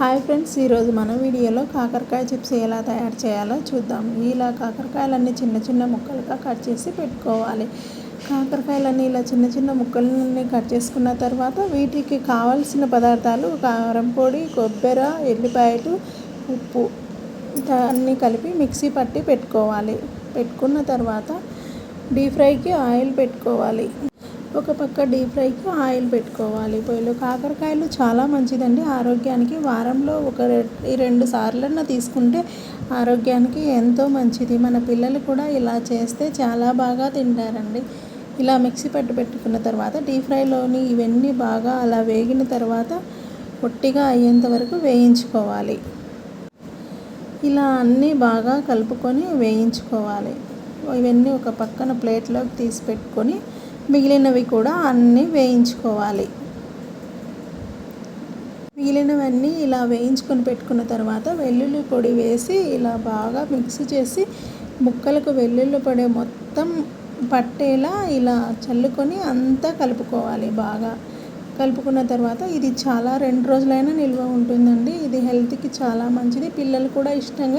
Hi friends, ఈరోజు మన వీడియోలో కాకరకాయ చిప్స్ ఎలా తయారు చేయాలో చూద్దాం. ఇలా కాకరకాయలన్నీ చిన్న చిన్న ముక్కలుగా కట్ చేసి పెట్టుకోవాలి. కాకరకాయలన్నీ ఇలా చిన్న చిన్న ముక్కలన్నీ కట్ చేసుకున్న తర్వాత వీటికి కావాల్సిన పదార్థాలు కారం పొడి, కొబ్బరి, ఎల్లిపాయలు, ఉప్పు అన్నీ కలిపి మిక్సీ పట్టి పెట్టుకోవాలి. పెట్టుకున్న తర్వాత డీప్ ఫ్రైకి ఆయిల్ పెట్టుకోవాలి. ఒక పక్క డీప్ ఫ్రైకి ఆయిల్ పెట్టుకోవాలి. పొయ్యిలో కాకరకాయలు చాలా మంచిదండి ఆరోగ్యానికి. వారంలో 1-2 సార్లన్నా తీసుకుంటే ఆరోగ్యానికి ఎంతో మంచిది. మన పిల్లలు కూడా ఇలా చేస్తే చాలా బాగా తింటారండి. ఇలా మిక్సీ పట్టి పెట్టుకున్న తర్వాత డీప్ ఫ్రైలోని ఇవన్నీ బాగా అలా వేగిన తర్వాత పొట్టిగా అయ్యేంత వరకు వేయించుకోవాలి. ఇలా అన్నీ బాగా కలుపుకొని వేయించుకోవాలి. ఇవన్నీ ఒక పక్కన ప్లేట్లోకి తీసి పెట్టుకొని మిగిలినవి కూడా అన్నీ వేయించుకోవాలి. మిగిలినవన్నీ ఇలా వేయించుకొని పెట్టుకున్న తర్వాత వెల్లుల్లి పొడి వేసి ఇలా బాగా మిక్స్ చేసి ముక్కలకు వెల్లుల్లి పొడి మొత్తం పట్టేలా ఇలా చల్లుకొని అంతా కలుపుకోవాలి. బాగా కలుపుకున్న తర్వాత ఇది చాలా 2 రోజులైనా నిల్వ ఉంటుందండి. ఇది హెల్త్కి చాలా మంచిది. పిల్లలు కూడా ఇష్టంగా